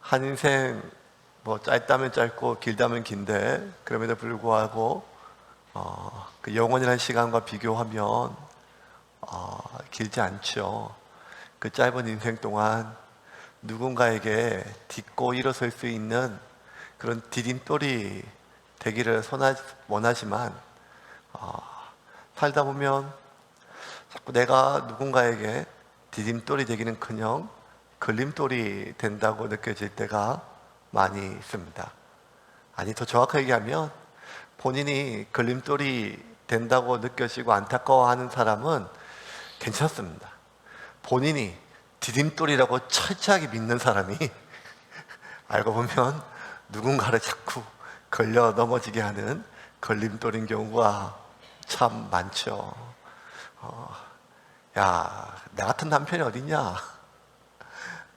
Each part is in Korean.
한 인생 뭐 짧다면 짧고 길다면 긴데 그럼에도 불구하고 그 영원이라는 시간과 비교하면 길지 않죠. 그 짧은 인생 동안 누군가에게 딛고 일어설 수 있는 그런 디딤돌이 되기를 원하지만 살다 보면 자꾸 내가 누군가에게 디딤돌이 되기는커녕 걸림돌이 된다고 느껴질 때가 많이 있습니다. 아니, 더 정확하게 얘기하면 본인이 걸림돌이 된다고 느껴지고 안타까워하는 사람은 괜찮습니다. 본인이 디딤돌이라고 철저하게 믿는 사람이 알고 보면 누군가를 자꾸 걸려 넘어지게 하는 걸림돌인 경우가 참 많죠. 야, 나 같은 남편이 어딨냐?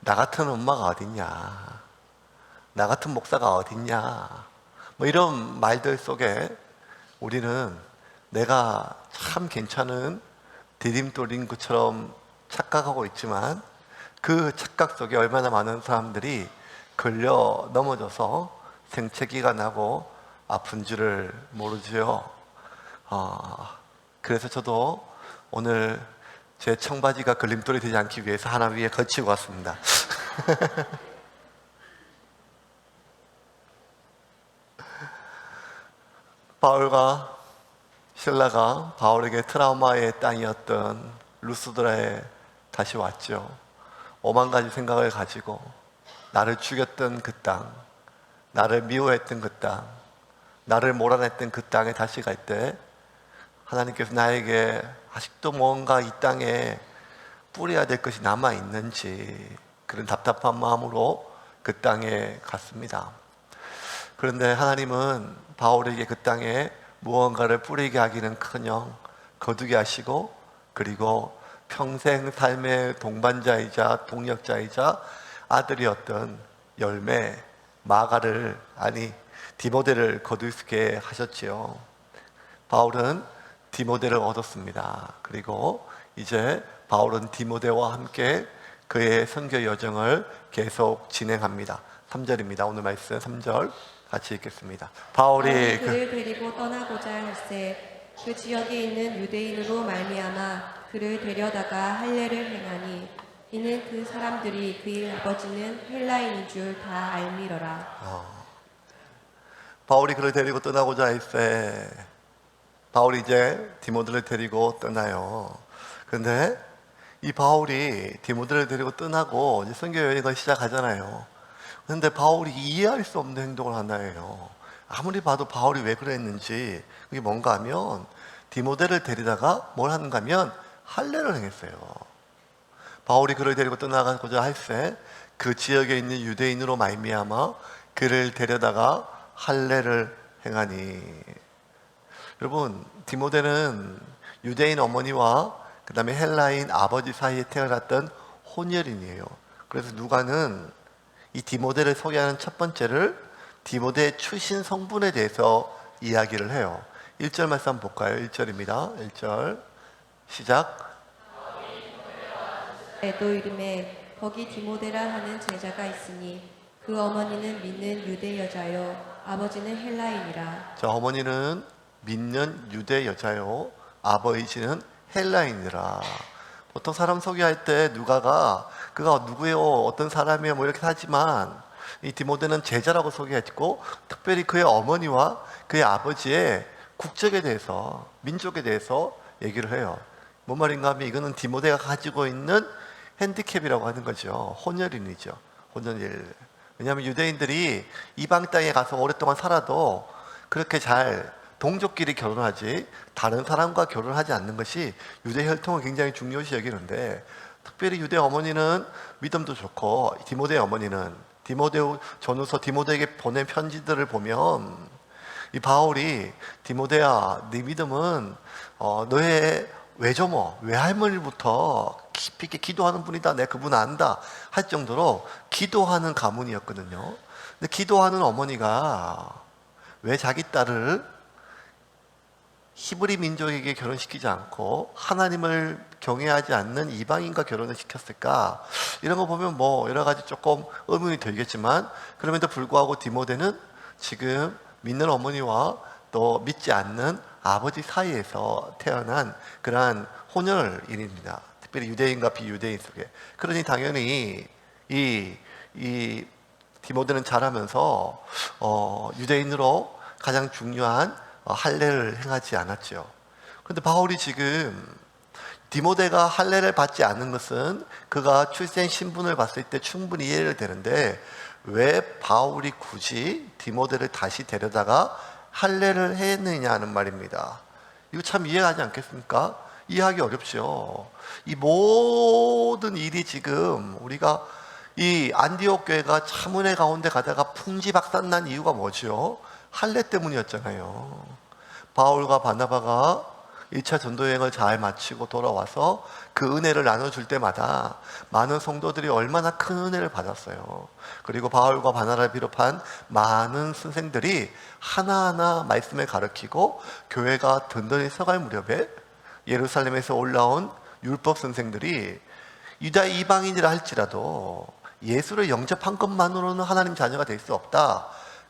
나 같은 엄마가 어딨냐? 나 같은 목사가 어딨냐? 뭐 이런 말들 속에 우리는 내가 참 괜찮은 디딤돌인 것처럼 착각하고 있지만 그 착각 속에 얼마나 많은 사람들이 걸려 넘어져서 생채기가 나고 아픈 줄을 모르지요. 그래서 저도 오늘 제 청바지가 걸림돌이 되지 않기 위해서 하나 위에 걸치고 왔습니다. 바울과 실라가 바울에게 트라우마의 땅이었던 루스드라에 다시 왔죠. 5만 가지 생각을 가지고 나를 죽였던 그 땅, 나를 미워했던 그 땅, 나를 몰아냈던 그 땅에 다시 갈 때 하나님께서 나에게 아직도 뭔가 이 땅에 뿌려야 될 것이 남아있는지 그런 답답한 마음으로 그 땅에 갔습니다. 그런데 하나님은 바울에게 그 땅에 무언가를 뿌리게 하기는커녕 거두게 하시고, 그리고 평생 삶의 동반자이자 동력자이자 아들이었던 열매 디모데를 거두게 하셨지요. 바울은 디모데를 얻었습니다. 그리고 이제 바울은 디모데와 함께 그의 선교 여정을 계속 진행합니다. 3절입니다. 오늘 말씀 3절 같이 읽겠습니다. 바울이 그를 데리고 떠나고자 할세 그 지역에 있는 유대인으로 말미암아 그를 데려다가 할례를 행하니 이는 그 사람들이 그의 아버지는 헬라인인 줄 다 알미러라. 바울이 그를 데리고 떠나고자 할세. 바울이 이제 디모데를 데리고 떠나요. 그런데 이 바울이 디모데를 데리고 떠나고 이제 선교 여행을 시작하잖아요. 그런데 바울이 이해할 수 없는 행동을 하나예요. 아무리 봐도 바울이 왜 그랬는지, 그게 뭔가 하면 디모데를 데리다가 뭘 하는가 하면 할례를 행했어요. 바울이 그를 데리고 떠나고자 할세 그 지역에 있는 유대인으로 말미암아 그를 데려다가 할례를 행하니. 여러분, 디모데는 유대인 어머니와 그 다음에 헬라인 아버지 사이에 태어났던 혼혈인이에요. 그래서 누가는 이 디모데를 소개하는 첫 번째를 디모데의 출신 성분에 대해서 이야기를 해요. 1절 말씀 한번 볼까요? 1절입니다. 1절 시작. 에도 이름에 거기 디모데라 하는 제자가 있으니 그 어머니는 믿는 유대 여자요 아버지는 헬라인이라. 자, 어머니는 믿는 유대 여자요 아버지는 헬라인이라. 보통 사람 소개할 때 그가 누구예요, 어떤 사람이에요 뭐 이렇게 하지만 이 디모데는 제자라고 소개했고, 특별히 그의 어머니와 그의 아버지의 국적에 대해서, 민족에 대해서 얘기를 해요. 뭔 말인가 하면 이거는 디모데가 가지고 있는 핸디캡이라고 하는 거죠. 혼혈인이죠. 혼혈. 왜냐하면 유대인들이 이방 땅에 가서 오랫동안 살아도 그렇게 잘 동족끼리 결혼하지 다른 사람과 결혼하지 않는 것이 유대 혈통을 굉장히 중요시 여기는데, 특별히 유대 어머니는 믿음도 좋고, 디모데의 어머니는 전후서 디모데에게 보낸 편지들을 보면 이 바울이 디모데야, 네 믿음은 너의 외조모, 외할머니부터 깊이 있게 기도하는 분이다, 내가 그분 안다 할 정도로 기도하는 가문이었거든요. 근데 기도하는 어머니가 왜 자기 딸을 히브리 민족에게 결혼시키지 않고 하나님을 경외하지 않는 이방인과 결혼을 시켰을까? 이런 거 보면 뭐 여러 가지 조금 의문이 들겠지만, 그럼에도 불구하고 디모데는 지금 믿는 어머니와 또 믿지 않는 아버지 사이에서 태어난 그러한 혼혈인입니다. 특별히 유대인과 비유대인 속에. 그러니 당연히 이 디모데는 자라면서 유대인으로 가장 중요한 할례를 행하지 않았죠. 그런데 바울이 지금 디모데가 할례를 받지 않는 것은 그가 출생 신분을 봤을 때 충분히 이해를 되는데, 왜 바울이 굳이 디모데를 다시 데려다가 할례를 했느냐는 말입니다. 이거 참 이해하지 않겠습니까? 이해하기 어렵죠. 이 모든 일이 지금 우리가 이 안디옥 교회가 차문의 가운데 가다가 풍지박산난 이유가 뭐죠? 할례 때문이었잖아요. 바울과 바나바가 1차 전도여행을 잘 마치고 돌아와서 그 은혜를 나눠줄 때마다 많은 성도들이 얼마나 큰 은혜를 받았어요. 그리고 바울과 바나바를 비롯한 많은 선생들이 하나하나 말씀을 가르치고 교회가 든든히 서갈 무렵에 예루살렘에서 올라온 율법 선생들이 유다 이방인이라 할지라도 예수를 영접한 것만으로는 하나님 자녀가 될 수 없다.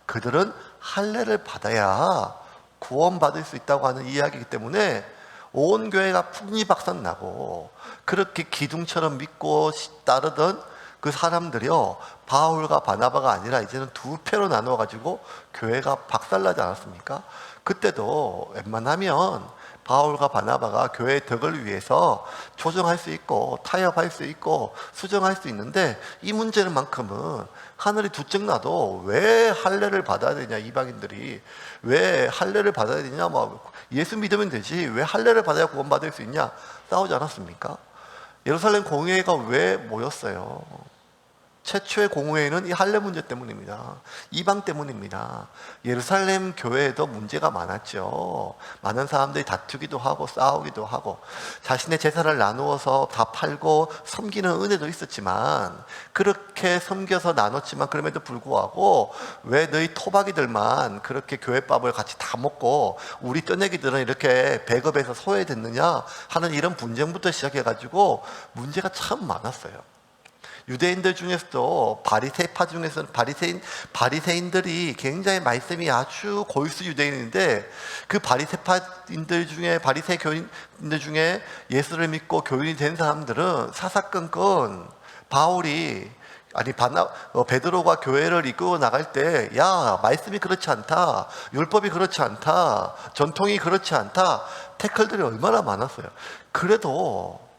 그들은 할례를 받아야 구원받을 수 있다고 하는 이야기이기 때문에 온 교회가 풍리박산 나고, 그렇게 기둥처럼 믿고 따르던 그 사람들이요, 바울과 바나바가 아니라 이제는 두 패로 나눠가지고 교회가 박살나지 않았습니까? 그때도 웬만하면 바울과 바나바가 교회의 덕을 위해서 조정할 수 있고 타협할 수 있고 수정할 수 있는데, 이 문제만큼은 하늘이 두쩍 나도 왜 할례를 받아야 되냐, 이방인들이 왜 할례를 받아야 되냐, 예수 믿으면 되지 왜 할례를 받아야 구원받을 수 있냐, 싸우지 않았습니까? 예루살렘 공회가 왜 모였어요? 최초의 공회는 이 할례 문제 때문입니다. 이방 때문입니다. 예루살렘 교회에도 문제가 많았죠. 많은 사람들이 다투기도 하고 싸우기도 하고 자신의 재산을 나누어서 다 팔고 섬기는 은혜도 있었지만, 그렇게 섬겨서 나눴지만 그럼에도 불구하고 왜 너희 토박이들만 그렇게 교회밥을 같이 다 먹고 우리 떠내기들은 이렇게 배급해서 소외됐느냐 하는 이런 분쟁부터 시작해가지고 문제가 참 많았어요. 유대인들 중에서도 바리새파 중에서는 바리새인들이 굉장히 말씀이 아주 골수 유대인인데, 그 바리새파인들 중에, 바리새 교인들 중에 예수를 믿고 교인이 된 사람들은 사사건건 베드로가 교회를 이끌고 나갈 때, 야, 말씀이 그렇지 않다, 율법이 그렇지 않다, 전통이 그렇지 않다, 태클들이 얼마나 많았어요. 그래도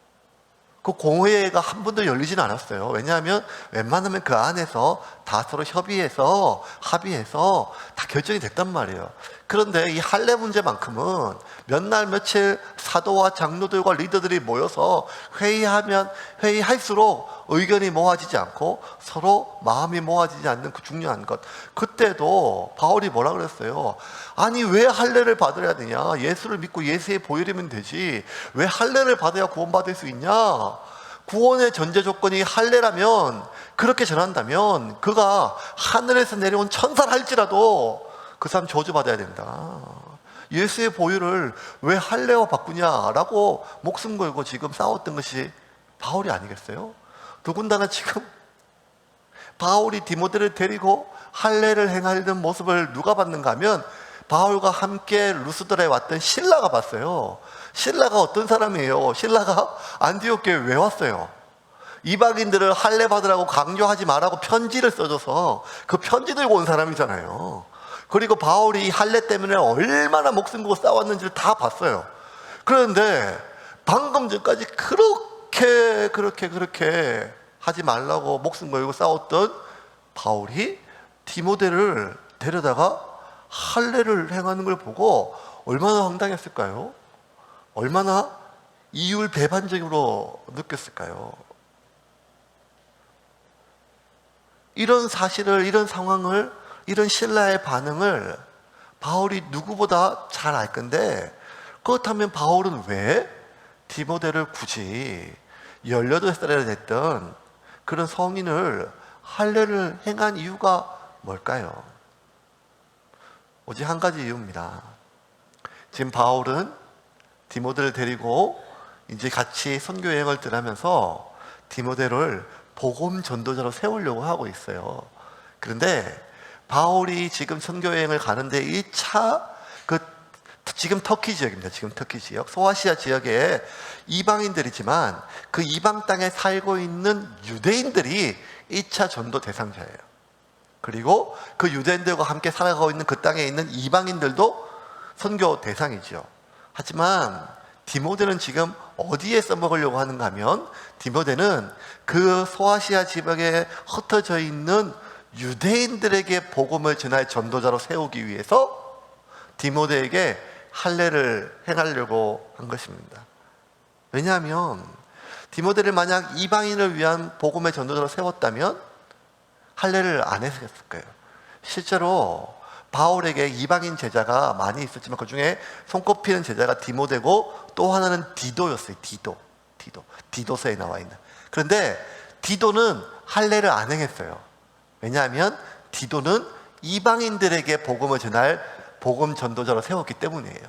그 공회가 한 번도 열리지는 않았어요. 왜냐하면 웬만하면 그 안에서 다 서로 협의해서 합의해서 다 결정이 됐단 말이에요. 그런데 이 할례 문제만큼은 몇 날 며칠 사도와 장로들과 리더들이 모여서 회의할수록 의견이 모아지지 않고 서로 마음이 모아지지 않는 그 중요한 것. 그때도 바울이 뭐라 그랬어요? 아니, 왜 할례를 받아야 되냐? 예수를 믿고 예수의 보혈이면 되지 왜 할례를 받아야 구원받을 수 있냐? 구원의 전제 조건이 할례라면, 그렇게 전한다면 그가 하늘에서 내려온 천사를 할지라도 그 사람 저주받아야 된다. 예수의 보혈을 왜 할례와 바꾸냐라고 목숨 걸고 지금 싸웠던 것이 바울이 아니겠어요? 더군다나 지금 바울이 디모데를 데리고 할례를 행하려는 모습을 누가 봤는가 하면, 바울과 함께 루스드라에 왔던 실라가 봤어요. 실라가 어떤 사람이에요? 실라가 안디옥 교회에 왜 왔어요? 이방인들을 할례 받으라고 강조하지 말라고 편지를 써줘서 그 편지 들고 온 사람이잖아요. 그리고 바울이 할례 때문에 얼마나 목숨 걸고 싸웠는지를 다 봤어요. 그런데 방금 전까지 그렇게 하지 말라고 목숨 걸고 싸웠던 바울이 디모데를 데려다가 할례를 행하는 걸 보고 얼마나 황당했을까요? 얼마나 이율배반적으로 느꼈을까요? 이런 사실을, 이런 상황을, 이런 신라의 반응을 바울이 누구보다 잘 알 건데, 그렇다면 바울은 왜 디모데를 굳이 18살이나 됐던 그런 성인을 할례를 행한 이유가 뭘까요? 오직 한 가지 이유입니다. 지금 바울은 디모데를 데리고 이제 같이 선교 여행을 떠나면서 디모데를 복음 전도자로 세우려고 하고 있어요. 그런데 바울이 지금 선교 여행을 가는데 1차 지금 터키 지역입니다. 지금 터키 지역, 소아시아 지역에 이방인들이지만 그 이방 땅에 살고 있는 유대인들이 1차 전도 대상자예요. 그리고 그 유대인들과 함께 살아가고 있는 그 땅에 있는 이방인들도 선교 대상이죠. 하지만 디모데는 지금 어디에 써먹으려고 하는가 하면, 디모데는 그 소아시아 지역에 흩어져 있는 유대인들에게 복음을 전할 전도자로 세우기 위해서 디모데에게 할례를 행하려고 한 것입니다. 왜냐하면 디모데를 만약 이방인을 위한 복음의 전도자로 세웠다면 할례를 안 했을 거예요. 실제로 바울에게 이방인 제자가 많이 있었지만 그 중에 손꼽히는 제자가 디모데고, 또 하나는 디도였어요. 디도서에 나와 있는. 그런데 디도는 할례를 안 행했어요. 왜냐하면 디도는 이방인들에게 복음을 전할 복음 전도자로 세웠기 때문이에요.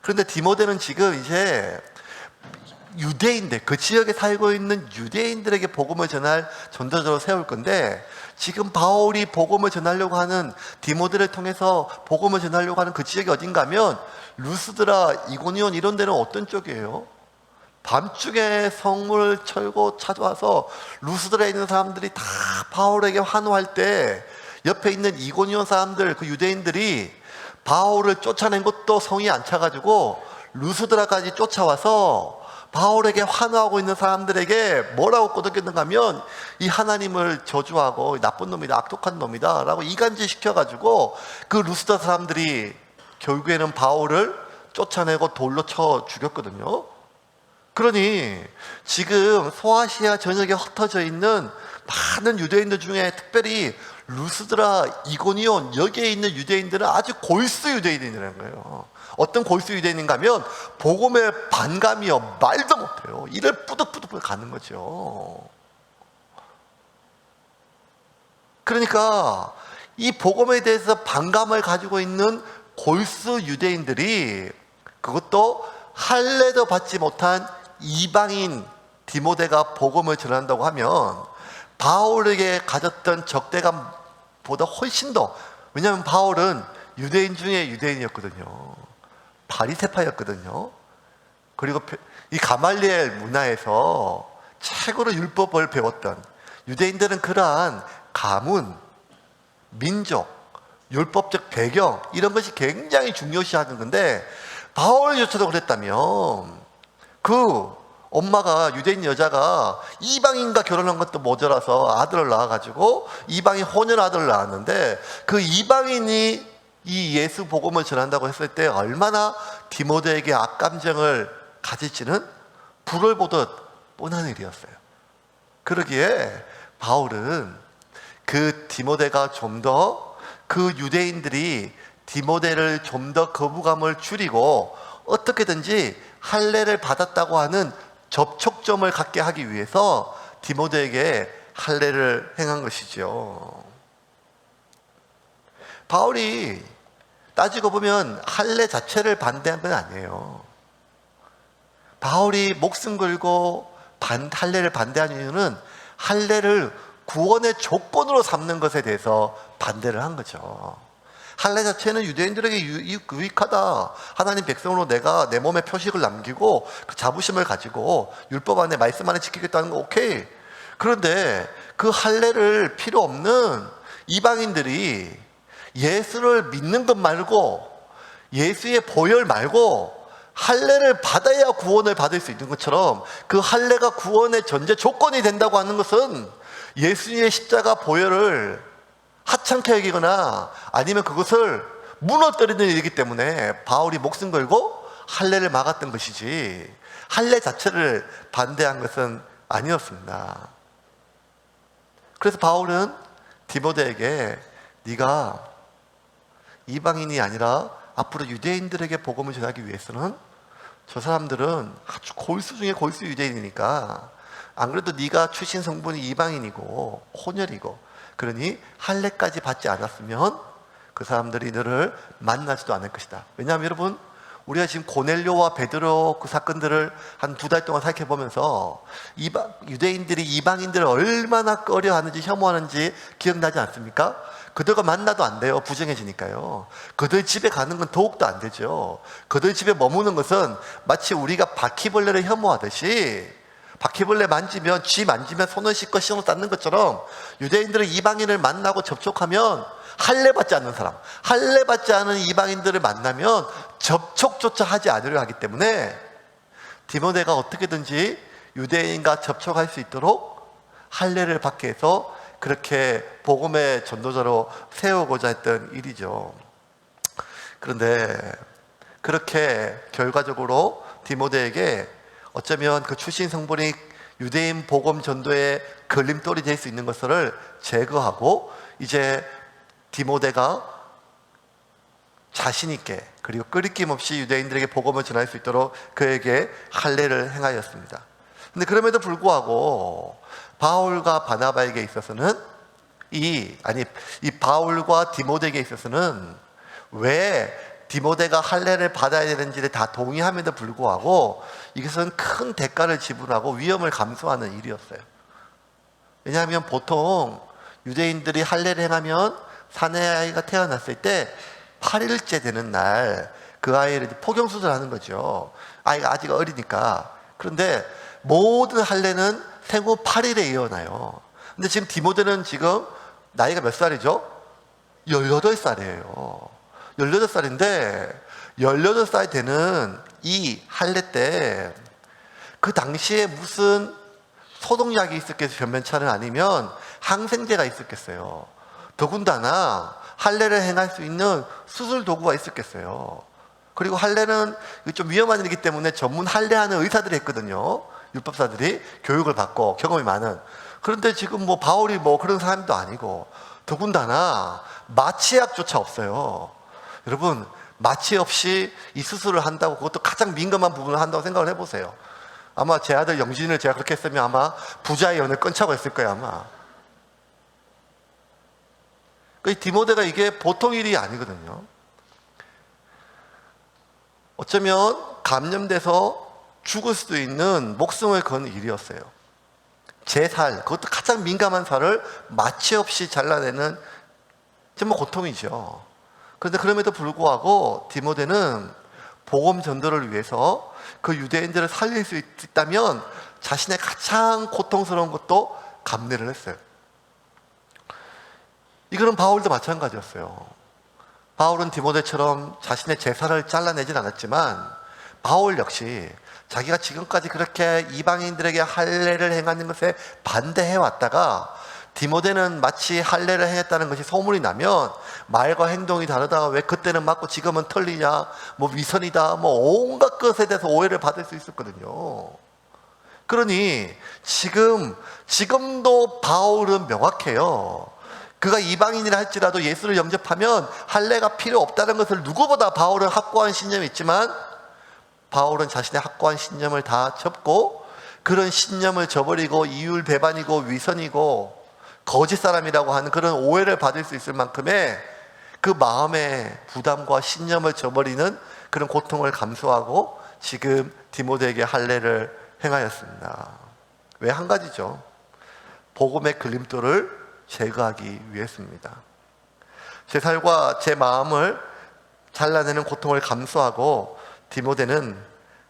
그런데 디모데는 지금 이제 유대인들, 그 지역에 살고 있는 유대인들에게 복음을 전할 전도자로 세울 건데, 지금 바울이 복음을 전하려고 하는, 디모데를 통해서 복음을 전하려고 하는 그 지역이 어딘가 하면 루스드라, 이고니온 이런 데는 어떤 쪽이에요? 밤중에 성문을 철고 찾아와서 루스드라에 있는 사람들이 다 바울에게 환호할 때 옆에 있는 이고니온 사람들, 그 유대인들이 바울을 쫓아낸 것도 성이 안 차가지고 루스드라까지 쫓아와서 바울에게 환호하고 있는 사람들에게 뭐라고 꼬드겼는가 하면, 이 하나님을 저주하고 나쁜 놈이다, 악독한 놈이다 라고 이간질 시켜가지고 그 루스드라 사람들이 결국에는 바울을 쫓아내고 돌로 쳐 죽였거든요. 그러니 지금 소아시아 전역에 흩어져 있는 많은 유대인들 중에 특별히 루스드라, 이고니온 여기에 있는 유대인들은 아주 골수 유대인이라는 거예요. 어떤 골수 유대인인가 하면 복음에 반감이요, 말도 못해요. 이를 뿌득뿌득 가는 거죠. 그러니까 이 복음에 대해서 반감을 가지고 있는 골수 유대인들이, 그것도 할례도 받지 못한 이방인 디모데가 복음을 전한다고 하면 바울에게 가졌던 적대감보다 훨씬 더, 왜냐하면 바울은 유대인 중에 유대인이었거든요. 바리새파였거든요. 그리고 이 가말리엘 문화에서 최고로 율법을 배웠던 유대인들은 그러한 가문, 민족, 율법적 배경 이런 것이 굉장히 중요시하는 건데, 바울조차도 그랬다면 그 엄마가, 유대인 여자가 이방인과 결혼한 것도 모자라서 아들을 낳아가지고 이방인 혼혈 아들을 낳았는데, 그 이방인이 이 예수 복음을 전한다고 했을 때 얼마나 디모데에게 악감정을 가질지는 불을 보듯 뻔한 일이었어요. 그러기에 바울은 그 디모데가 좀 더, 그 유대인들이 디모데를 좀 더 거부감을 줄이고 어떻게든지 할례를 받았다고 하는 접촉점을 갖게 하기 위해서 디모데에게 할례를 행한 것이죠. 바울이 따지고 보면 할례 자체를 반대한 건 아니에요. 바울이 목숨 걸고 할례를 반대한 이유는 할례를 구원의 조건으로 삼는 것에 대해서 반대를 한 거죠. 할례 자체는 유대인들에게 유익하다. 하나님 백성으로 내가 내 몸에 표식을 남기고 그 자부심을 가지고 율법 안에, 말씀 안에 지키겠다는 거 오케이. 그런데 그 할례를 필요 없는 이방인들이 예수를 믿는 것 말고, 예수의 보혈 말고 할례를 받아야 구원을 받을 수 있는 것처럼, 그 할례가 구원의 전제 조건이 된다고 하는 것은 예수의 십자가 보혈을 하찮게 여기거나 아니면 그것을 무너뜨리는 일이기 때문에 바울이 목숨 걸고 할례를 막았던 것이지, 할례 자체를 반대한 것은 아니었습니다. 그래서 바울은 디모데에게, 네가 이방인이 아니라 앞으로 유대인들에게 복음을 전하기 위해서는, 저 사람들은 아주 골수 중에 골수 유대인이니까, 안 그래도 네가 출신 성분이 이방인이고 혼혈이고, 그러니 할례까지 받지 않았으면 그 사람들이 너를 만나지도 않을 것이다. 왜냐하면 여러분, 우리가 지금 고넬료와 베드로 그 사건들을 한 2달 동안 살펴보면서 유대인들이 이방인들을 얼마나 꺼려하는지 혐오하는지 기억나지 않습니까? 그들과 만나도 안 돼요. 부정해지니까요. 그들 집에 가는 건 더욱더 안 되죠. 그들 집에 머무는 것은 마치 우리가 바퀴벌레를 혐오하듯이, 바퀴벌레 만지면, 쥐 만지면 손을 씻고 신을 닦는 것처럼 유대인들은 이방인을 만나고 접촉하면 할례받지 않는 사람, 할례받지 않은 이방인들을 만나면 접촉조차 하지 않으려 하기 때문에 디모데가 어떻게든지 유대인과 접촉할 수 있도록 할례를 받게 해서 그렇게 복음의 전도자로 세우고자 했던 일이죠. 그런데 그렇게 결과적으로 디모데에게 어쩌면 그 출신 성분이 유대인 복음 전도의 걸림돌이 될 수 있는 것을 제거하고 이제 디모데가 자신 있게 그리고 끄리낌 없이 유대인들에게 복음을 전할 수 있도록 그에게 할례를 행하였습니다. 근데 그럼에도 불구하고 바울과 바나바에게 있어서는 이 바울과 디모데에게 있어서는 왜 디모데가 할례를 받아야 되는지를 다 동의함에도 불구하고 이것은 큰 대가를 지불하고 위험을 감수하는 일이었어요. 왜냐하면 보통 유대인들이 할례를 행하면 사내아이가 태어났을 때 8일째 되는 날 그 아이를 포경수술을 하는 거죠. 아이가 아직 어리니까. 그런데 모든 할례는 생후 8일에 이어나요. 근데 지금 디모데는 지금 나이가 몇 살이죠? 18살이에요. 18살인데 18살 되는 이 할례 때 그 당시에 무슨 소독약이 있었겠어요? 변변차는 아니면 항생제가 있었겠어요? 더군다나 할례를 행할 수 있는 수술 도구가 있었겠어요? 그리고 할례는 좀 위험한 일이기 때문에 전문 할례하는 의사들이 했거든요. 율법사들이 교육을 받고 경험이 많은. 그런데 지금 뭐 바울이 뭐 그런 사람도 아니고 더군다나 마취약조차 없어요. 여러분, 마취 없이 이 수술을 한다고, 그것도 가장 민감한 부분을 한다고 생각을 해보세요. 아마 제 아들 영진을 제가 그렇게 했으면 아마 부자의 연을 끊자고 했을 거예요, 아마. 디모데가 이게 보통 일이 아니거든요. 어쩌면 감염돼서 죽을 수도 있는 목숨을 거는 일이었어요. 제 살, 그것도 가장 민감한 살을 마취 없이 잘라내는 정말 고통이죠. 그런데 그럼에도 불구하고 디모데는 복음 전도를 위해서 그 유대인들을 살릴 수 있다면 자신의 가장 고통스러운 것도 감내를 했어요. 이거는 바울도 마찬가지였어요. 바울은 디모데처럼 자신의 제사를 잘라내진 않았지만 바울 역시 자기가 지금까지 그렇게 이방인들에게 할례를 행하는 것에 반대해 왔다가 디모데는 마치 할례를 행했다는 것이 소문이 나면 말과 행동이 다르다, 왜 그때는 맞고 지금은 틀리냐, 뭐 위선이다, 뭐 온갖 것에 대해서 오해를 받을 수 있었거든요. 그러니 지금도 바울은 명확해요. 그가 이방인이라 할지라도 예수를 영접하면 할례가 필요 없다는 것을 누구보다 바울은 확고한 신념이 있지만 바울은 자신의 확고한 신념을 다 접고 그런 신념을 저버리고 이율배반이고 위선이고 거짓 사람이라고 하는 그런 오해를 받을 수 있을 만큼의 그 마음의 부담과 신념을 저버리는 그런 고통을 감수하고 지금 디모데에게 할례를 행하였습니다. 왜? 한 가지죠. 복음의 걸림돌을 제거하기 위해서입니다. 제 살과 제 마음을 잘라내는 고통을 감수하고 디모데는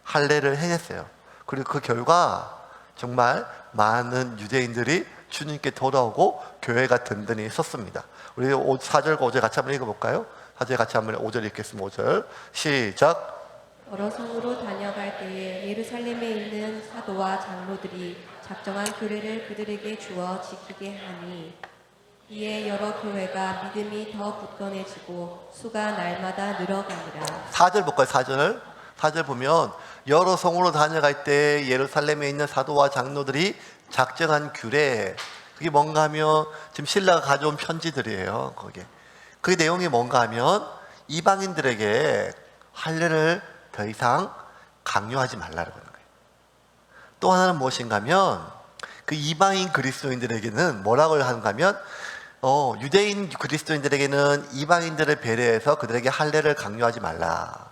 할례를 행했어요. 그리고 그 결과 정말 많은 유대인들이 주님께 돌아오고 교회가 든든히 섰습니다. 우리 4절과 5절 같이 한번 읽어볼까요? 4절 같이 한번 5절 읽겠습니다. 5절 시작. 여러 성으로 다녀갈 때에 예루살렘에 있는 사도와 장로들이 작정한 규례를 그들에게 주어 지키게 하니 이에 여러 교회가 믿음이 더 굳건해지고 수가 날마다 늘어가니라. 4절 볼까요? 4절 보면 여러 성으로 다녀갈 때 예루살렘에 있는 사도와 장로들이 작정한 규례, 그게 뭔가 하면 지금 신라가 가져온 편지들이에요. 거기에 그 내용이 뭔가 하면 이방인들에게 할례를 더 이상 강요하지 말라는 거예요. 또 하나는 무엇인가 하면 그 이방인 그리스도인들에게는 뭐라고 하는가 하면 유대인 그리스도인들에게는 이방인들을 배려해서 그들에게 할례를 강요하지 말라.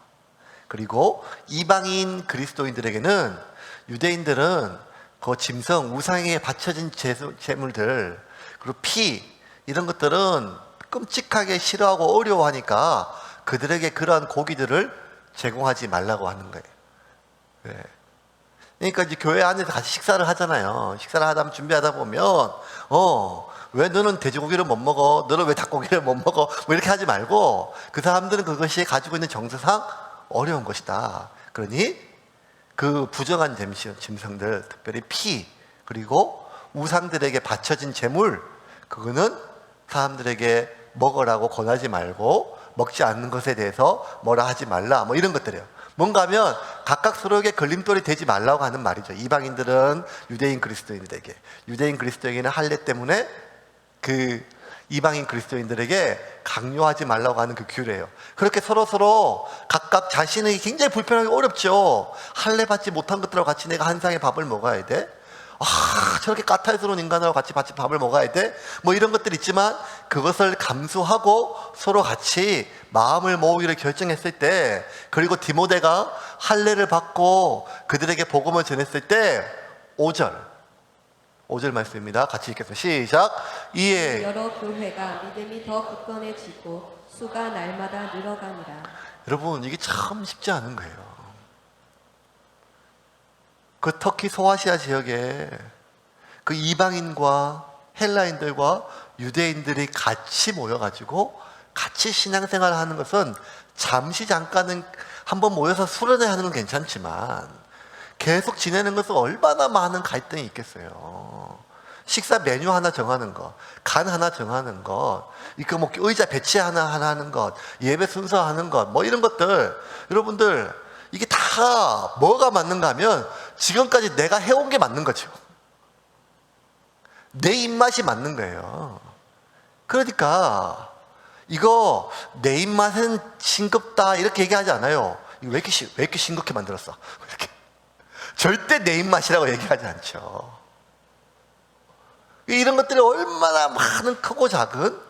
그리고 이방인 그리스도인들에게는 유대인들은 그 짐승, 우상에 바쳐진 제물들, 그리고 피 이런 것들은 끔찍하게 싫어하고 어려워하니까 그들에게 그러한 고기들을 제공하지 말라고 하는 거예요. 네. 그러니까 이제 교회 안에서 같이 식사를 하잖아요. 식사를 하다 보면 준비하다 보면 왜 너는 돼지고기를 못 먹어? 너는 왜 닭고기를 못 먹어? 뭐 이렇게 하지 말고 그 사람들은 그것이 가지고 있는 정서상 어려운 것이다. 그러니 그 부정한 짐승들, 특별히 피 그리고 우상들에게 바쳐진 제물, 그거는 사람들에게 먹으라고 권하지 말고 먹지 않는 것에 대해서 뭐라 하지 말라, 뭐 이런 것들이에요. 뭔가 하면 각각 서로에게 걸림돌이 되지 말라고 하는 말이죠. 이방인들은 유대인 그리스도인들에게, 유대인 그리스도인은 할례 때문에 그 이방인 그리스도인들에게 강요하지 말라고 하는 그 규례예요. 그렇게 서로 각각 자신이 굉장히 불편하기 어렵죠. 할례 받지 못한 것들하고 같이 내가 한 상의 밥을 먹어야 돼? 저렇게 까탈스러운 인간하고 같이 밥을 먹어야 돼? 뭐 이런 것들이 있지만 그것을 감수하고 서로 같이 마음을 모으기를 결정했을 때, 그리고 디모데가 할례를 받고 그들에게 복음을 전했을 때 5절 말씀입니다. 같이 읽겠습니다. 시작. 이에 여러 교회가 믿음이 더 굳건해지고 수가 날마다 늘어가니라. 여러분, 이게 참 쉽지 않은 거예요. 그 터키 소아시아 지역에 그 이방인과 헬라인들과 유대인들이 같이 모여가지고 같이 신앙생활을 하는 것은 잠시 잠깐은 한번 모여서 수련회 하는 건 괜찮지만 계속 지내는 것은 얼마나 많은 갈등이 있겠어요. 식사 메뉴 하나 정하는 것, 간 하나 정하는 것, 이거 뭐 의자 배치 하나 하는 것, 예배 순서 하는 것, 뭐 이런 것들, 여러분들 이게 다 뭐가 맞는가 하면 지금까지 내가 해온 게 맞는 거죠. 내 입맛이 맞는 거예요. 그러니까 이거 내 입맛은 싱겁다 이렇게 얘기하지 않아요. 이거 왜 이렇게 싱겁게 만들었어? 이렇게 절대 내 입맛이라고 얘기하지 않죠. 이런 것들이 얼마나 많은 크고 작은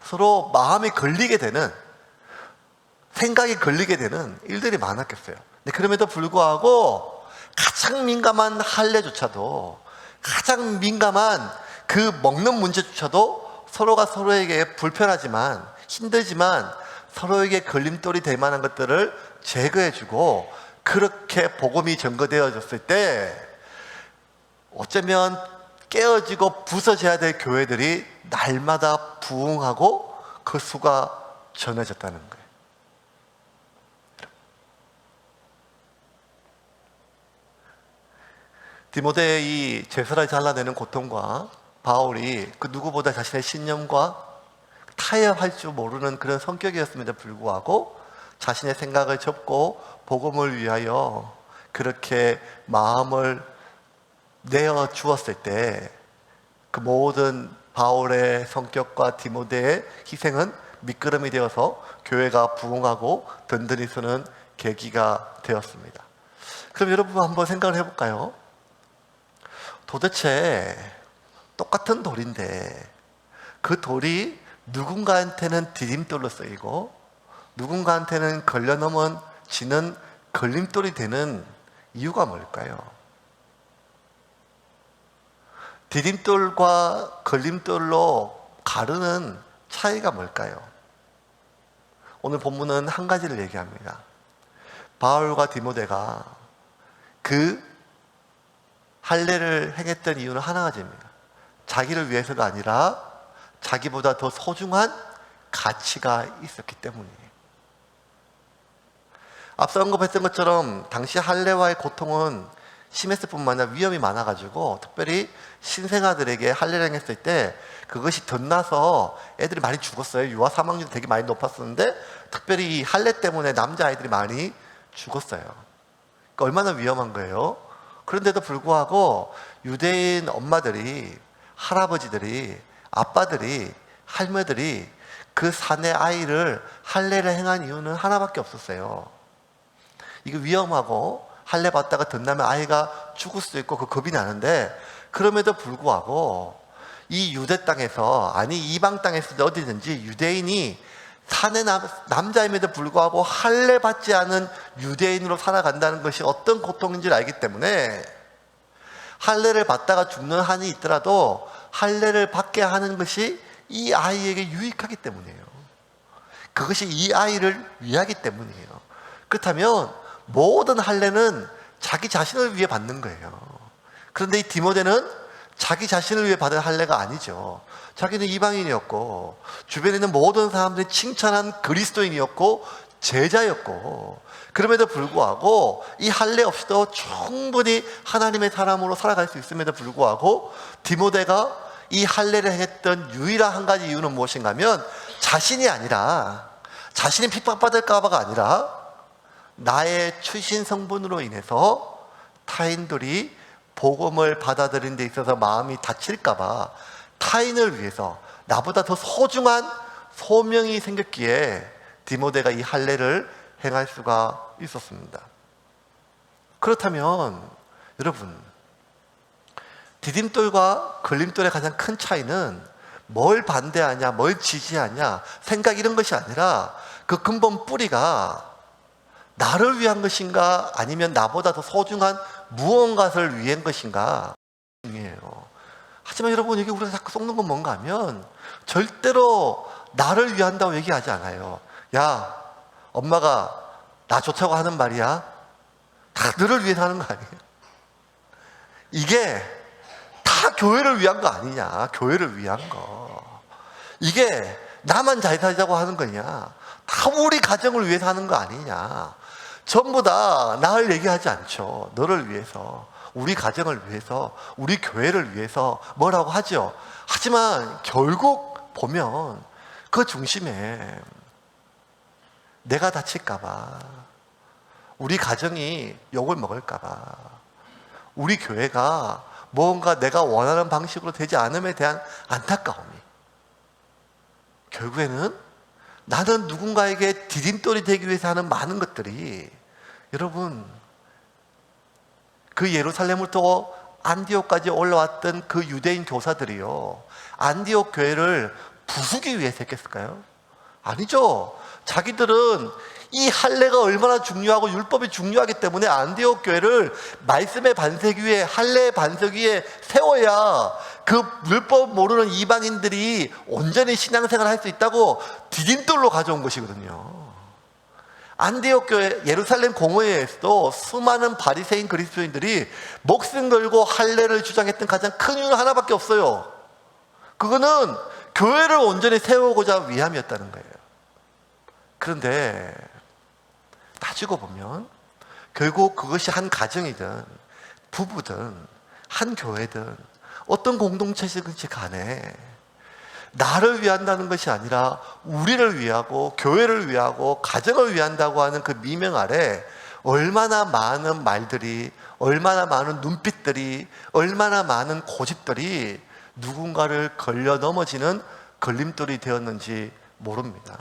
서로 마음이 걸리게 되는, 생각이 걸리게 되는 일들이 많았겠어요. 근데 그럼에도 불구하고 가장 민감한 할례조차도, 가장 민감한 그 먹는 문제조차도 서로가 서로에게 불편하지만, 힘들지만 서로에게 걸림돌이 될 만한 것들을 제거해주고, 그렇게 복음이 전거되어졌을 때 어쩌면 깨어지고 부서져야 될 교회들이 날마다 부흥하고 그 수가 전해졌다는 거예요. 디모데의 이 제사를 잘라내는 고통과 바울이 그 누구보다 자신의 신념과 타협할 줄 모르는 그런 성격이었음에도 불구하고 자신의 생각을 접고 복음을 위하여 그렇게 마음을 내어 주었을 때 그 모든 바울의 성격과 디모데의 희생은 밑거름이 되어서 교회가 부흥하고 든든히 서는 계기가 되었습니다. 그럼 여러분 한번 생각을 해볼까요? 도대체 똑같은 돌인데 그 돌이 누군가한테는 디딤돌로 쓰이고 누군가한테는 걸려넘어지는 걸림돌이 되는 이유가 뭘까요? 디딤돌과 걸림돌로 가르는 차이가 뭘까요? 오늘 본문은 한 가지를 얘기합니다. 바울과 디모데가 그 할례를 행했던 이유는 한 가지입니다. 자기를 위해서가 아니라 자기보다 더 소중한 가치가 있었기 때문이에요. 앞서 언급했던 것처럼 당시 할례와의 고통은 심했을 뿐만 아니라 위험이 많아가지고 특별히 신생아들에게 할례를 행했을 때 그것이 덧나서 애들이 많이 죽었어요. 유아 사망률이 되게 많이 높았었는데 특별히 이 할례 때문에 남자아이들이 많이 죽었어요. 그러니까 얼마나 위험한 거예요. 그런데도 불구하고 유대인 엄마들이, 할아버지들이, 아빠들이, 할머니들이 그 사내 아이를 할례를 행한 이유는 하나밖에 없었어요. 이거 위험하고 할례 받다가 덧나면 아이가 죽을 수도 있고 그 겁이 나는데, 그럼에도 불구하고 이 유대 땅에서, 아니 이방 땅에서도 어디든지 유대인이 사내 남자임에도 불구하고 할례 받지 않은 유대인으로 살아간다는 것이 어떤 고통인지를 알기 때문에 할례를 받다가 죽는 한이 있더라도 할례를 받게 하는 것이 이 아이에게 유익하기 때문이에요. 그것이 이 아이를 위하기 때문이에요. 그렇다면 모든 할례는 자기 자신을 위해 받는 거예요. 그런데 이 디모데는 자기 자신을 위해 받은 할례가 아니죠. 자기는 이방인이었고 주변에 있는 모든 사람들이 칭찬한 그리스도인이었고 제자였고, 그럼에도 불구하고 이 할례 없이도 충분히 하나님의 사람으로 살아갈 수 있음에도 불구하고 디모데가 이 할례를 했던 유일한 한 가지 이유는 무엇인가 하면 자신이 아니라, 자신이 핍박받을까 봐가 아니라 나의 출신 성분으로 인해서 타인들이 복음을 받아들이는 데 있어서 마음이 다칠까 봐 타인을 위해서 나보다 더 소중한 소명이 생겼기에 디모데가 이 할례를 행할 수가 있었습니다. 그렇다면 여러분, 디딤돌과 걸림돌의 가장 큰 차이는 뭘 반대하냐, 뭘 지지하냐, 생각 이런 것이 아니라 그 근본 뿌리가 나를 위한 것인가 아니면 나보다 더 소중한 무언가를 위한 것인가 중요해요. 하지만 여러분, 여기 우리가 자꾸 속는 건 뭔가 하면 절대로 나를 위한다고 얘기하지 않아요. 야, 엄마가 나 좋다고 하는 말이야. 다 너를 위해서 하는 거 아니에요. 이게 다 교회를 위한 거 아니냐. 교회를 위한 거. 이게 나만 잘 살자고 하는 거냐. 다 우리 가정을 위해서 하는 거 아니냐. 전부 다 나를 얘기하지 않죠. 너를 위해서, 우리 가정을 위해서, 우리 교회를 위해서 뭐라고 하죠. 하지만 결국 보면 그 중심에 내가 다칠까 봐, 우리 가정이 욕을 먹을까 봐, 우리 교회가 뭔가 내가 원하는 방식으로 되지 않음에 대한 안타까움이, 결국에는 나는 누군가에게 디딤돌이 되기 위해서 하는 많은 것들이, 여러분, 그 예루살렘부터 안디옥까지 올라왔던 그 유대인 교사들이요, 안디옥 교회를 부수기 위해서 했겠을까요? 아니죠. 자기들은 이 할례가 얼마나 중요하고 율법이 중요하기 때문에 안디옥 교회를 말씀의 반석 위에, 할례의 반석 위에 세워야 그 율법 모르는 이방인들이 온전히 신앙생활을 할 수 있다고 디딤돌로 가져온 것이거든요. 안디옥 교회, 예루살렘 공회에서도 수많은 바리새인 그리스도인들이 목숨 걸고 할례를 주장했던 가장 큰 이유는 하나밖에 없어요. 그거는 교회를 온전히 세우고자 위함이었다는 거예요. 그런데 따지고 보면 결국 그것이 한 가정이든 부부든 한 교회든 어떤 공동체든지 간에 나를 위한다는 것이 아니라 우리를 위하고 교회를 위하고 가정을 위한다고 하는 그 미명 아래 얼마나 많은 말들이, 얼마나 많은 눈빛들이, 얼마나 많은 고집들이 누군가를 걸려 넘어지는 걸림돌이 되었는지 모릅니다.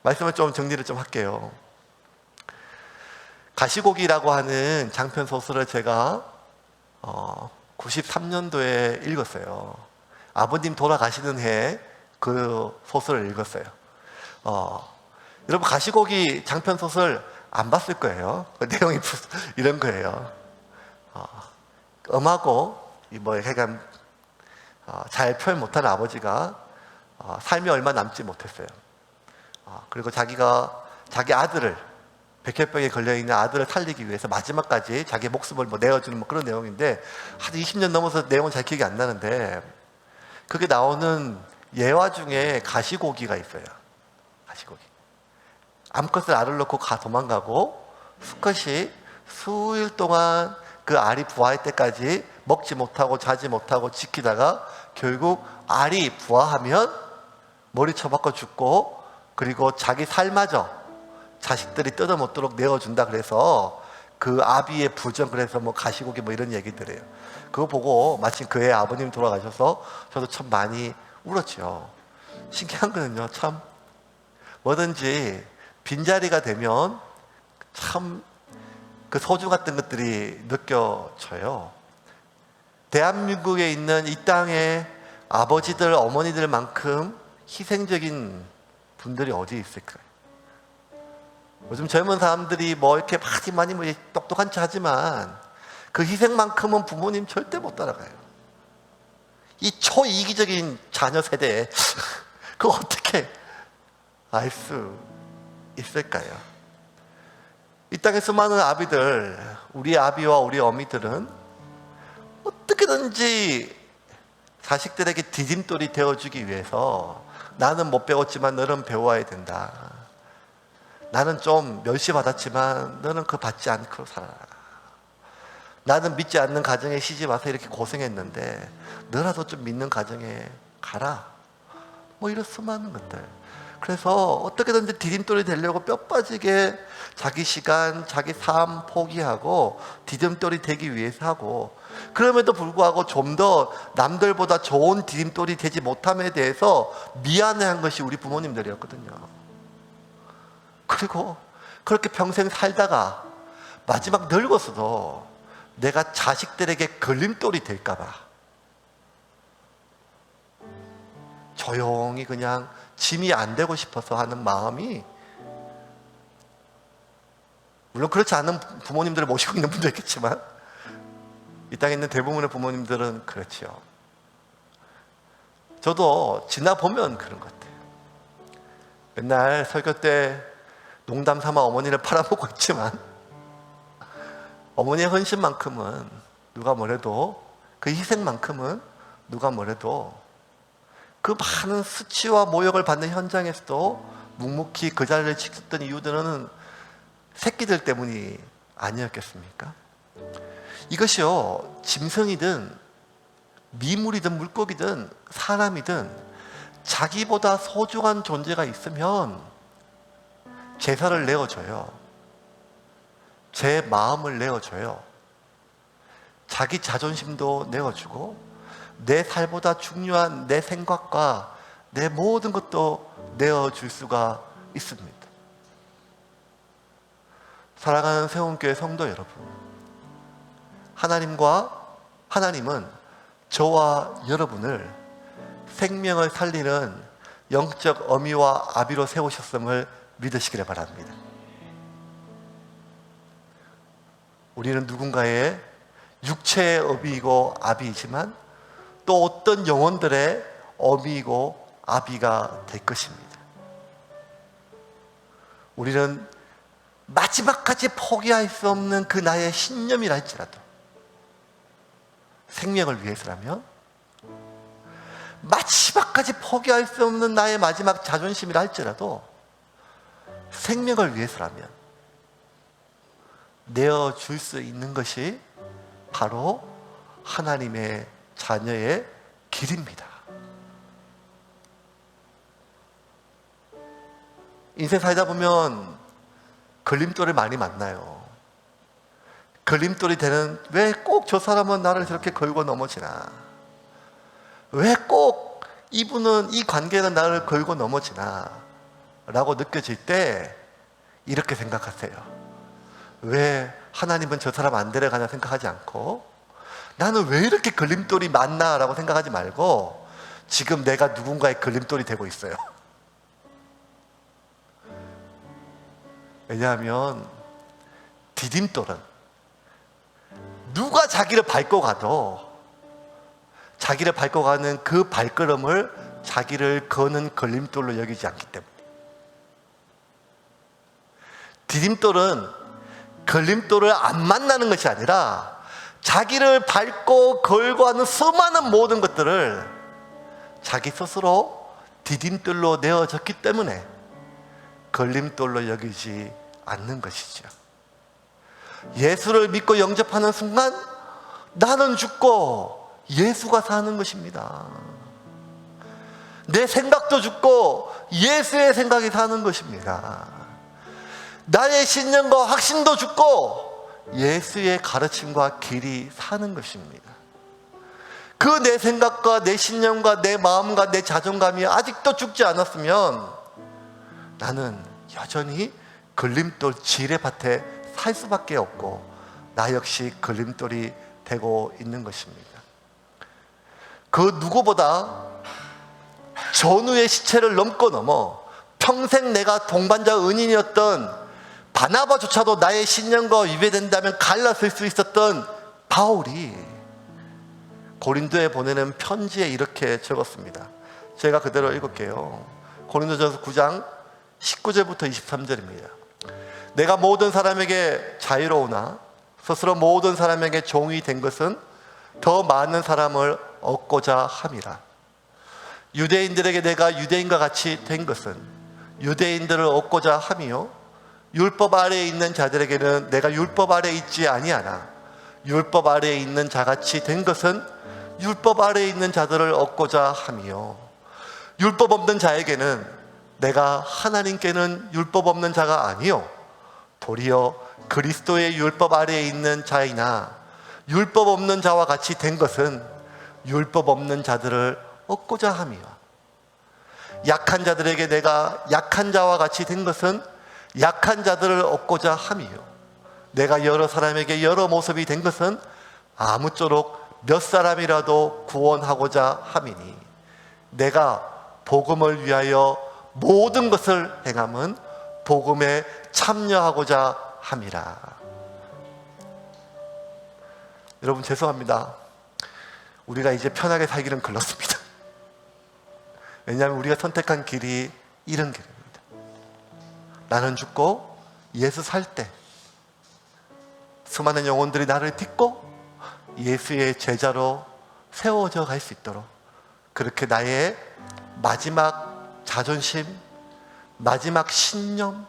말씀을 좀 정리를 좀 할게요. 가시고기라고 하는 장편 소설을 제가 93년도에 읽었어요. 아버님 돌아가시는 해 그 소설을 읽었어요. 여러분, 가시고기 장편 소설 안 봤을 거예요. 그 내용이 이런 거예요. 엄하고 약간 잘 표현 못하는 아버지가 삶이 얼마 남지 못했어요. 그리고 자기 아들을, 백혈병에 걸려있는 아들을 살리기 위해서 마지막까지 자기 목숨을 내어주는 그런 내용인데, 한 20년 넘어서 내용은 잘 기억이 안 나는데, 그게 나오는 예화 중에 가시고기가 있어요. 가시고기. 암컷을 알을 놓고 도망가고 수컷이 수일 동안 그 알이 부화할 때까지 먹지 못하고 자지 못하고 지키다가 결국 알이 부화하면 머리 쳐박고 죽고, 그리고 자기 살마저 자식들이 뜯어 먹도록 내어준다 그래서 그 아비의 부정, 그래서 가시고기 이런 얘기들이에요. 그거 보고 마침 그 해 아버님 돌아가셔서 저도 참 많이 울었죠. 신기한 거는요, 참 뭐든지 빈자리가 되면 참 그 소중했던 것들이 느껴져요. 대한민국에 있는 이 땅에 아버지들, 어머니들만큼 희생적인 분들이 어디 있을까요? 요즘 젊은 사람들이 뭐 이렇게 많이 뭐 똑똑한 척 하지만 그 희생만큼은 부모님 절대 못 따라가요. 이 초이기적인 자녀 세대에 그거 어떻게 알 수 있을까요? 이 땅에 수많은 아비들, 우리 아비와 우리 어미들은 어떻게든지 자식들에게 디딤돌이 되어주기 위해서 나는 못 배웠지만 너는 배워야 된다. 나는 좀 멸시받았지만 너는 그거 받지 않고 살아라. 나는 믿지 않는 가정에 시집 와서 이렇게 고생했는데 너라도 좀 믿는 가정에 가라. 뭐 이런 수많은 것들. 그래서 어떻게든지 디딤돌이 되려고 뼈 빠지게 자기 시간, 자기 삶 포기하고 디딤돌이 되기 위해서 하고, 그럼에도 불구하고 좀 더 남들보다 좋은 디딤돌이 되지 못함에 대해서 미안해한 것이 우리 부모님들이었거든요. 그리고 그렇게 평생 살다가 마지막 늙어서도 내가 자식들에게 걸림돌이 될까봐 조용히 그냥 짐이 안 되고 싶어서 하는 마음이, 물론 그렇지 않은 부모님들을 모시고 있는 분도 있겠지만 이 땅에 있는 대부분의 부모님들은 그렇죠. 저도 지나보면 그런 것 같아요. 맨날 설교 때 농담 삼아 어머니를 팔아먹고 있지만 어머니의 헌신만큼은 누가 뭐래도, 그 희생만큼은 누가 뭐래도 그 많은 수치와 모욕을 받는 현장에서도 묵묵히 그 자리를 지켰던 이유들은 새끼들 때문이 아니었겠습니까? 이것이요, 짐승이든 미물이든 물고기든 사람이든 자기보다 소중한 존재가 있으면 제사를 내어줘요. 제 마음을 내어줘요. 자기 자존심도 내어주고 내 살보다 중요한 내 생각과 내 모든 것도 내어줄 수가 있습니다. 사랑하는 세운교회 성도 여러분, 하나님은 저와 여러분을 생명을 살리는 영적 어미와 아비로 세우셨음을 믿으시기를 바랍니다. 우리는 누군가의 육체의 어미이고 아비이지만 또 어떤 영혼들의 어미이고 아비가 될 것입니다. 우리는 마지막까지 포기할 수 없는 그 나의 신념이라 할지라도, 생명을 위해서라면, 마지막까지 포기할 수 없는 나의 마지막 자존심이라 할지라도 생명을 위해서라면 내어줄 수 있는 것이 바로 하나님의 자녀의 길입니다. 인생 살다 보면 걸림돌을 많이 만나요. 걸림돌이 되는, 왜 꼭 저 사람은 나를 저렇게 걸고 넘어지나? 왜 꼭 이분은, 이 관계는 나를 걸고 넘어지나? 라고 느껴질 때 이렇게 생각하세요. 왜 하나님은 저 사람 안 데려가냐 생각하지 않고, 나는 왜 이렇게 걸림돌이 많나? 라고 생각하지 말고 지금 내가 누군가의 걸림돌이 되고 있어요. 왜냐하면 디딤돌은 누가 자기를 밟고 가도 자기를 밟고 가는 그 발걸음을 자기를 거는 걸림돌로 여기지 않기 때문에, 디딤돌은 걸림돌을 안 만나는 것이 아니라 자기를 밟고 걸고 하는 수많은 모든 것들을 자기 스스로 디딤돌로 내어졌기 때문에 걸림돌로 여기지 않는 것이죠. 예수를 믿고 영접하는 순간 나는 죽고 예수가 사는 것입니다. 내 생각도 죽고 예수의 생각이 사는 것입니다. 나의 신념과 확신도 죽고 예수의 가르침과 길이 사는 것입니다. 그 내 생각과 내 신념과 내 마음과 내 자존감이 아직도 죽지 않았으면 나는 여전히 걸림돌 지뢰밭에 살 수밖에 없고 나 역시 걸림돌이 되고 있는 것입니다. 그 누구보다 전우의 시체를 넘어 평생 내가 동반자 은인이었던 바나바조차도 나의 신념과 위배된다면 갈라설 수 있었던 바울이 고린도에 보내는 편지에 이렇게 적었습니다. 제가 그대로 읽을게요. 고린도전서 9장 19절부터 23절입니다. 내가 모든 사람에게 자유로우나 스스로 모든 사람에게 종이 된 것은 더 많은 사람을 얻고자 함이라. 유대인들에게 내가 유대인과 같이 된 것은 유대인들을 얻고자 함이요 율법 아래에 있는 자들에게는 내가 율법 아래에 있지 아니하나 율법 아래에 있는 자같이 된 것은 율법 아래에 있는 자들을 얻고자 함이요 율법 없는 자에게는 내가 하나님께는 율법 없는 자가 아니요 도리어 그리스도의 율법 아래에 있는 자이나 율법 없는 자와 같이 된 것은 율법 없는 자들을 얻고자 함이요 약한 자들에게 내가 약한 자와 같이 된 것은 약한 자들을 얻고자 함이요 내가 여러 사람에게 여러 모습이 된 것은 아무쪼록 몇 사람이라도 구원하고자 함이니 내가 복음을 위하여 모든 것을 행함은 복음에 참여하고자 함이라. 여러분 죄송합니다. 우리가 이제 편하게 살기는 글렀습니다. 왜냐하면 우리가 선택한 길이 이런 길입니다. 나는 죽고 예수 살 때 수많은 영혼들이 나를 딛고 예수의 제자로 세워져 갈 수 있도록 그렇게 나의 마지막 자존심, 마지막 신념,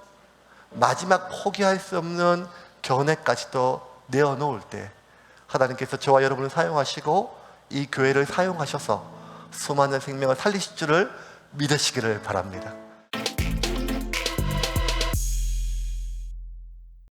마지막 포기할 수 없는 견해까지도 내어놓을 때 하나님께서 저와 여러분을 사용하시고 이 교회를 사용하셔서 수많은 생명을 살리실 줄을 믿으시기를 바랍니다.